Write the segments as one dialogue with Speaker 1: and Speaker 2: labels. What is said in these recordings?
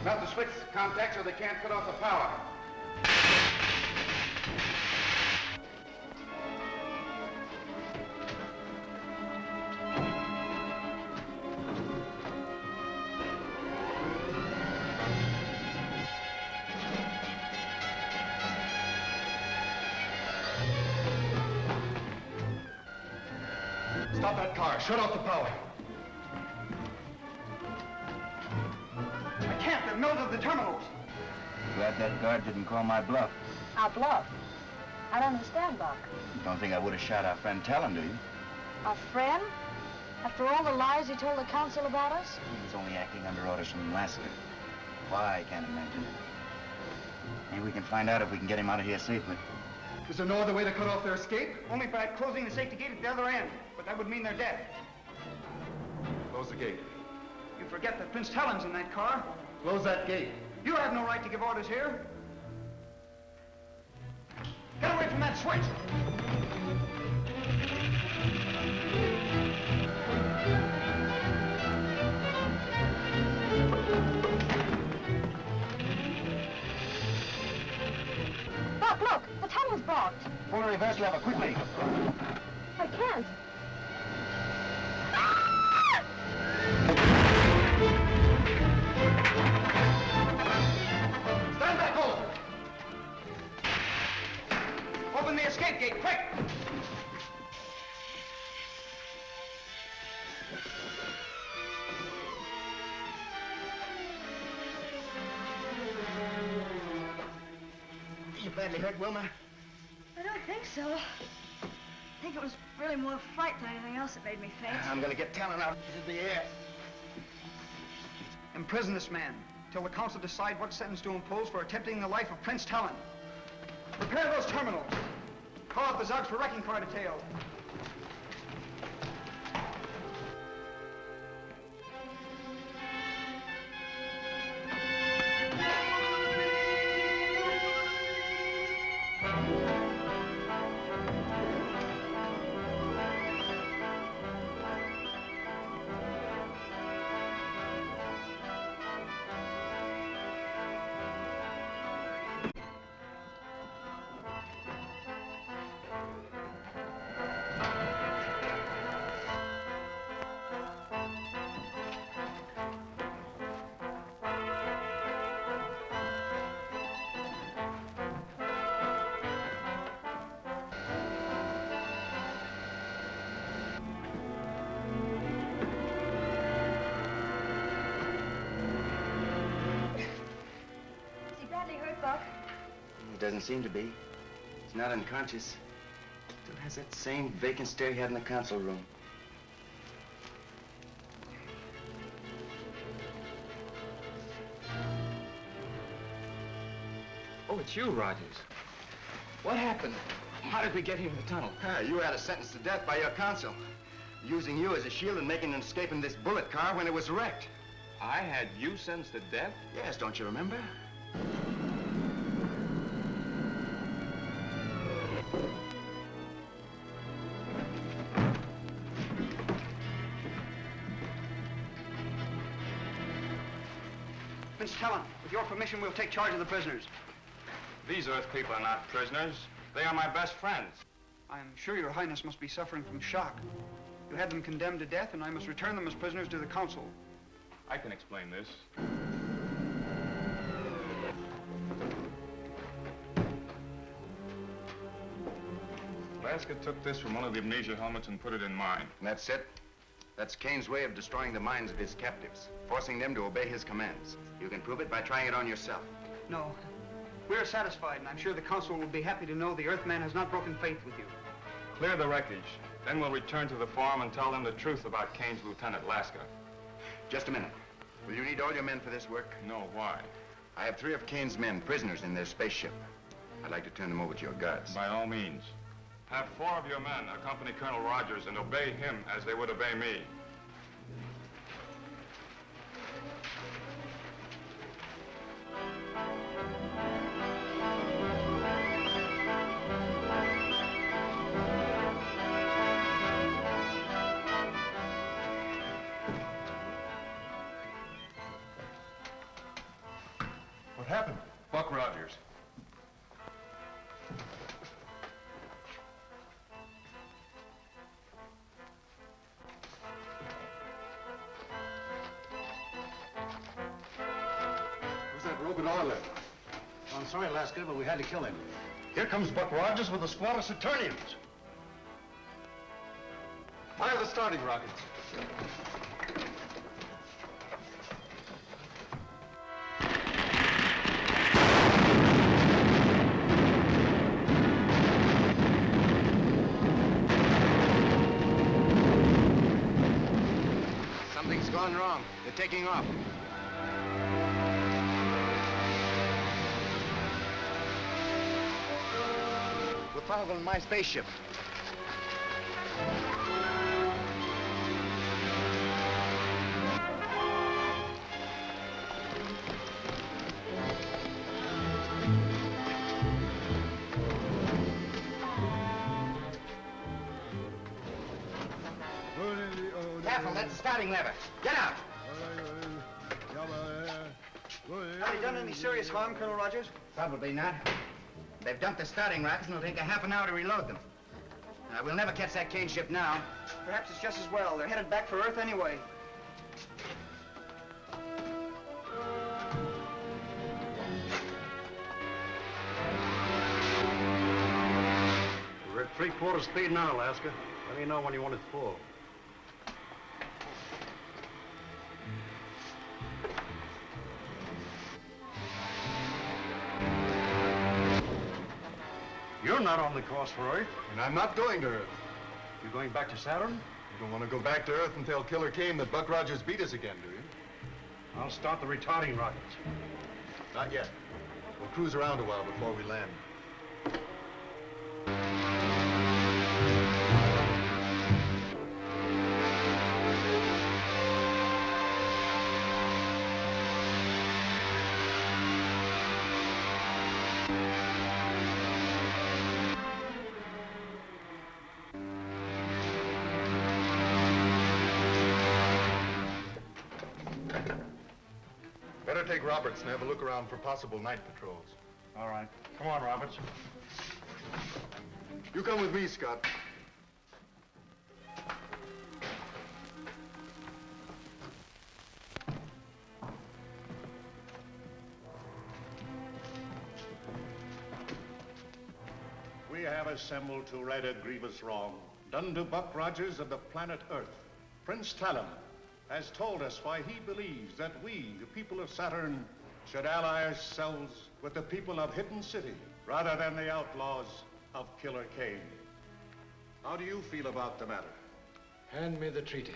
Speaker 1: Melt the switch contacts or they can't cut off the power.
Speaker 2: Stop that car. Shut off the power.
Speaker 1: I can't. They've melted the terminals.
Speaker 3: Glad that guard didn't call my bluff.
Speaker 4: Our bluff? I don't understand, Buck.
Speaker 3: You don't think I would have shot our friend Talon, do you?
Speaker 4: Our friend? After all the lies he told the council about us?
Speaker 3: He was only acting under orders from Lasker. Why, I can't imagine. Maybe we can find out if we can get him out of here safely.
Speaker 2: Is there no other way to cut off their escape?
Speaker 1: Only by closing the safety gate at the other end. But that would mean they're dead.
Speaker 2: Close the gate.
Speaker 1: You forget that Prince Talon's in that car.
Speaker 2: Close that gate.
Speaker 1: You have no right to give orders here. Get away from that switch!
Speaker 4: Buck, look! The tunnel's blocked.
Speaker 3: Pull the reverse lever, quickly.
Speaker 4: I can't.
Speaker 1: Stand back, Oliver! Open the escape gate, quick!
Speaker 3: You badly hurt, Wilma?
Speaker 4: I don't think so. I think it was really more fright than anything else that made me faint.
Speaker 3: I'm gonna get Talon out into the air.
Speaker 1: Imprison this man till the council decide what sentence to impose for attempting the life of Prince Talon. Prepare those terminals. Call out the Zogs for wrecking car detail.
Speaker 3: Doesn't seem to be. He's not unconscious. Still has that same vacant stare he had in the council room.
Speaker 5: Oh, it's you, Rogers. What happened? How did we get here in the tunnel?
Speaker 3: You had a sentence to death by your counsel, using you as a shield and making an escape in this bullet car when it was wrecked.
Speaker 5: I had you sentenced to death?
Speaker 3: Yes, don't you remember?
Speaker 1: Prince Talon, with your permission, we'll take charge of the prisoners.
Speaker 5: These Earth people are not prisoners. They are my best friends.
Speaker 1: I'm sure your highness must be suffering from shock. You had them condemned to death, and I must return them as prisoners to the council.
Speaker 5: I can explain this. Lasker took this from one of the amnesia helmets and put it in mine.
Speaker 3: And that's it? That's Kane's way of destroying the minds of his captives, forcing them to obey his commands. You can prove it by trying it on yourself.
Speaker 1: No. We're satisfied, and I'm sure the council will be happy to know the Earthman has not broken faith with you.
Speaker 5: Clear the wreckage. Then we'll return to the farm and tell them the truth about Kane's lieutenant, Lasker.
Speaker 3: Just a minute. Will you need all your men for this work?
Speaker 5: No, why?
Speaker 3: I have 3 of Kane's men prisoners in their spaceship. I'd like to turn them over to your guards.
Speaker 5: By all means. Have 4 of your men accompany Colonel Rogers and obey him as they would obey me.
Speaker 2: What happened?
Speaker 5: Buck Rogers.
Speaker 2: Where's that robot Arlen?
Speaker 6: I'm sorry, Lasker, but we had to kill him. Here comes Buck Rogers with a squad of Saturnians.
Speaker 2: Fire the starting rockets.
Speaker 3: Something's gone wrong. They're taking off. We're following my spaceship. Careful, that's the starting lever. Get out!
Speaker 1: Have they done any serious harm, Colonel Rogers?
Speaker 3: Probably not. They've dumped the starting rockets and it'll take a half an hour to reload them. We'll never catch that Kane ship now.
Speaker 1: Perhaps it's just as well. They're headed back for Earth anyway.
Speaker 6: We're at 3/4 speed now, Lasker. Let me know when you want it full. You're not on the course for Earth.
Speaker 2: And I'm not going to Earth.
Speaker 6: You're going back to Saturn?
Speaker 2: You don't want to go back to Earth and tell Killer Kane that Buck Rogers beat us again, do you?
Speaker 6: I'll start the retarding rockets.
Speaker 2: Not yet. We'll cruise around a while before we land. Better take Roberts and have a look around for possible night patrols.
Speaker 6: All right. Come on, Roberts.
Speaker 2: You come with me, Scott.
Speaker 6: We have assembled to right a grievous wrong done to Buck Rogers of the planet Earth. Prince Talon has told us why he believes that we, the people of Saturn, should ally ourselves with the people of Hidden City rather than the outlaws of Killer Kane. How do you feel about the matter?
Speaker 7: Hand me the treaty.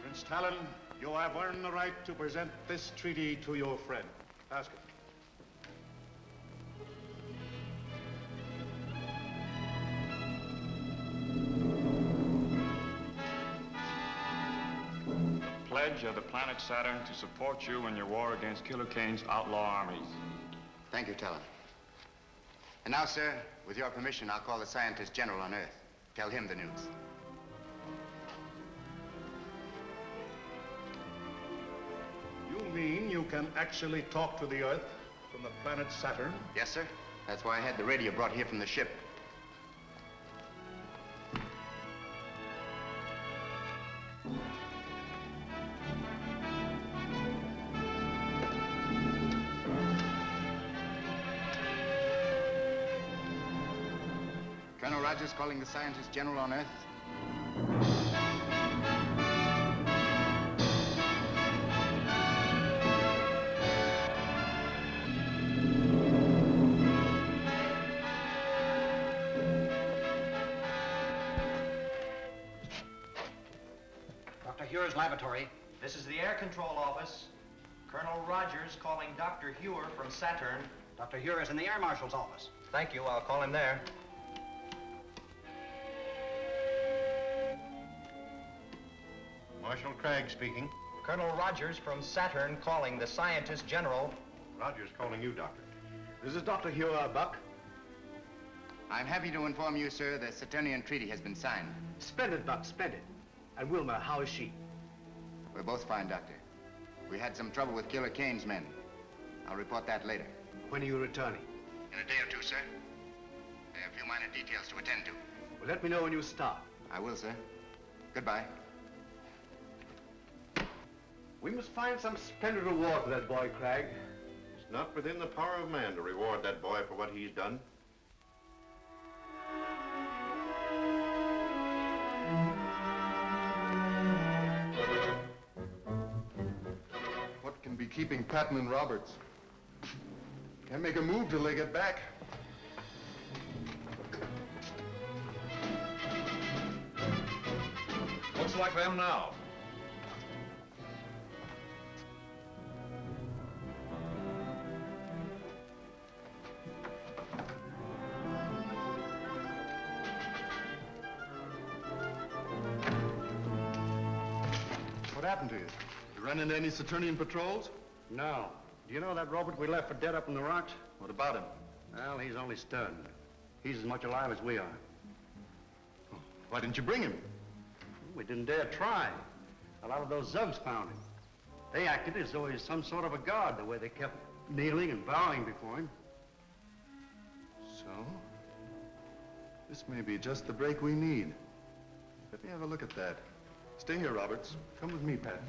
Speaker 6: Prince Talon, you have earned the right to present this treaty to your friend. Ask him.
Speaker 5: Pledge of the planet Saturn to support you in your war against Killer Kane's outlaw armies.
Speaker 3: Thank you, Talon. And now, sir, with your permission, I'll call the scientist general on Earth. Tell him the news.
Speaker 6: You mean you can actually talk to the Earth from the planet Saturn?
Speaker 3: Yes, sir. That's why I had the radio brought here from the ship. Colonel Rogers calling the scientist general on Earth.
Speaker 8: Dr. Huer's laboratory. This is the air control office. Colonel Rogers calling Dr. Huer from Saturn. Dr. Huer is in the air marshal's office. Thank you. I'll call him there.
Speaker 6: Marshal Craig speaking.
Speaker 8: Colonel Rogers from Saturn calling the scientist general.
Speaker 6: Rogers calling you, Doctor.
Speaker 2: This is Dr. Huer, Buck.
Speaker 3: I'm happy to inform you, sir, the Saturnian treaty has been signed.
Speaker 2: Splendid, Buck, splendid. And Wilma, how is she?
Speaker 3: We're both fine, Doctor. We had some trouble with Killer Kane's men. I'll report that later.
Speaker 2: When are you returning?
Speaker 3: In a day or two, sir. I have a few minor details to attend to.
Speaker 2: Well, let me know when you start.
Speaker 3: I will, sir. Goodbye.
Speaker 2: We must find some splendid reward for that boy, Cragg.
Speaker 6: It's not within the power of man to reward that boy for what he's done.
Speaker 5: What can be keeping Patton and Roberts? Can't make a move till they get back.
Speaker 9: Looks like them now.
Speaker 5: What happened to you? You run into any Saturnian patrols?
Speaker 2: No. Do you know that Robert we left for dead up in the rocks?
Speaker 5: What about him?
Speaker 2: Well, he's only stunned. He's as much alive as we are.
Speaker 5: Why didn't you bring him?
Speaker 2: We didn't dare try. A lot of those Zugs found him. They acted as though he's some sort of a god, the way they kept kneeling and bowing before him.
Speaker 5: So? This may be just the break we need. Let me have a look at that. Stay here, Roberts. Come with me, Pat.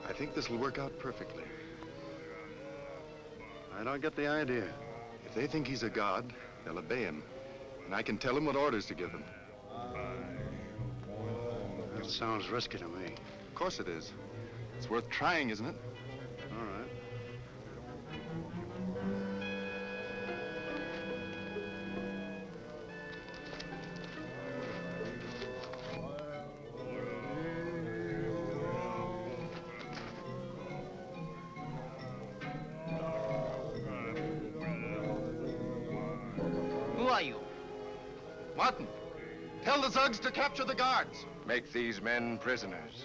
Speaker 5: I think this will work out perfectly.
Speaker 2: I don't get the idea.
Speaker 5: If they think he's a god, they'll obey him. And I can tell them what orders to give them.
Speaker 2: That sounds risky to me.
Speaker 5: Of course it is. It's worth trying, isn't it?
Speaker 2: All right.
Speaker 8: Who are you?
Speaker 5: Martin, tell the Zugs to capture the guards.
Speaker 9: Make these men prisoners.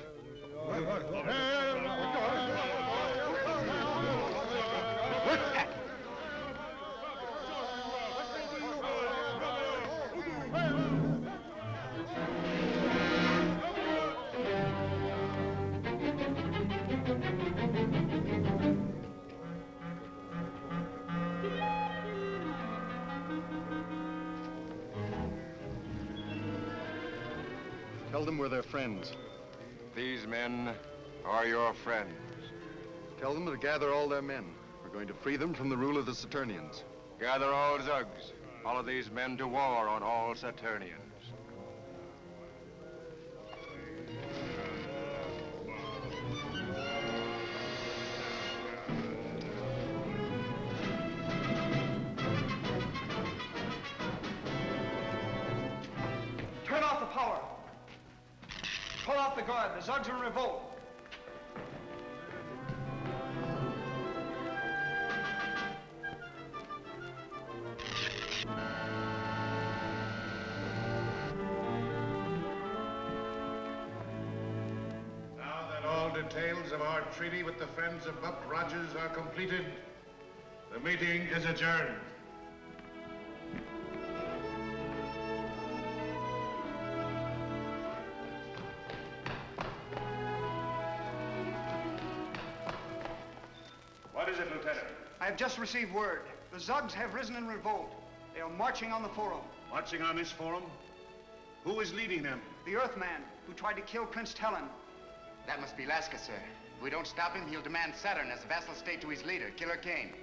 Speaker 5: Tell them we're their friends.
Speaker 9: These men are your friends.
Speaker 5: Tell them to gather all their men. We're going to free them from the rule of the Saturnians.
Speaker 9: Gather all Zugs. Follow these men to war on all Saturnians.
Speaker 1: Turn off the power. Pull out the guard. The Zugs are in revolt.
Speaker 6: Now that all details of our treaty with the friends of Buck Rogers are completed, the meeting is adjourned. What is it, Lieutenant?
Speaker 1: I have just received word. The Zugs have risen in revolt. They are marching on the forum.
Speaker 6: Marching on this forum? Who is leading them?
Speaker 1: The Earthman, who tried to kill Prince Talon.
Speaker 3: That must be Laska, sir. If we don't stop him, he'll demand Saturn as a vassal state to his leader, Killer Kane.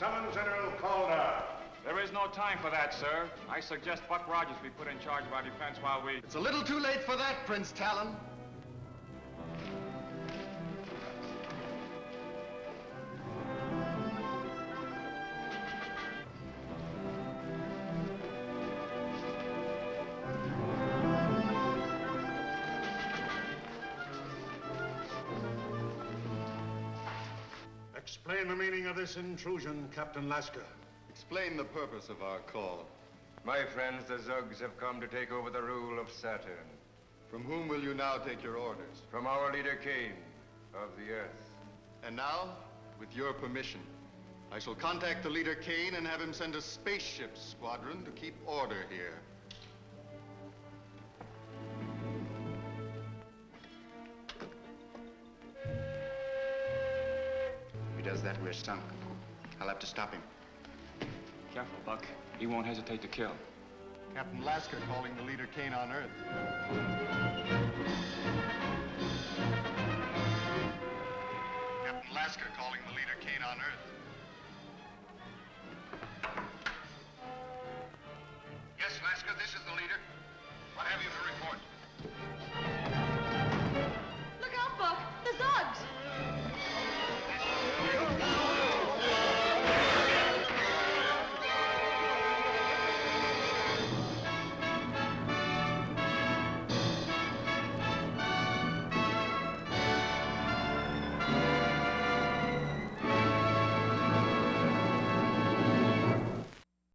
Speaker 6: Summon General Calder.
Speaker 9: There is no time for that, sir. I suggest Buck Rogers be put in charge of our defense while we...
Speaker 5: It's a little too late for that, Prince Talon.
Speaker 6: Explain the meaning of this intrusion, Captain Lasker.
Speaker 5: Explain the purpose of our call.
Speaker 9: My friends, the Zugs have come to take over the rule of Saturn.
Speaker 5: From whom will you now take your orders?
Speaker 9: From our leader, Kane, of the Earth.
Speaker 5: And now, with your permission, I shall contact the leader Kane and have him send a spaceship squadron to keep order here.
Speaker 3: If he does that, we're sunk. I'll have to stop him.
Speaker 9: Careful, Buck. He won't hesitate to kill.
Speaker 5: Captain Lasker calling the leader Kane on Earth. Captain Lasker calling the leader Kane on Earth.
Speaker 3: Yes, Lasker, this is the leader. What have you to report?
Speaker 4: Look out, Buck! The Zugs!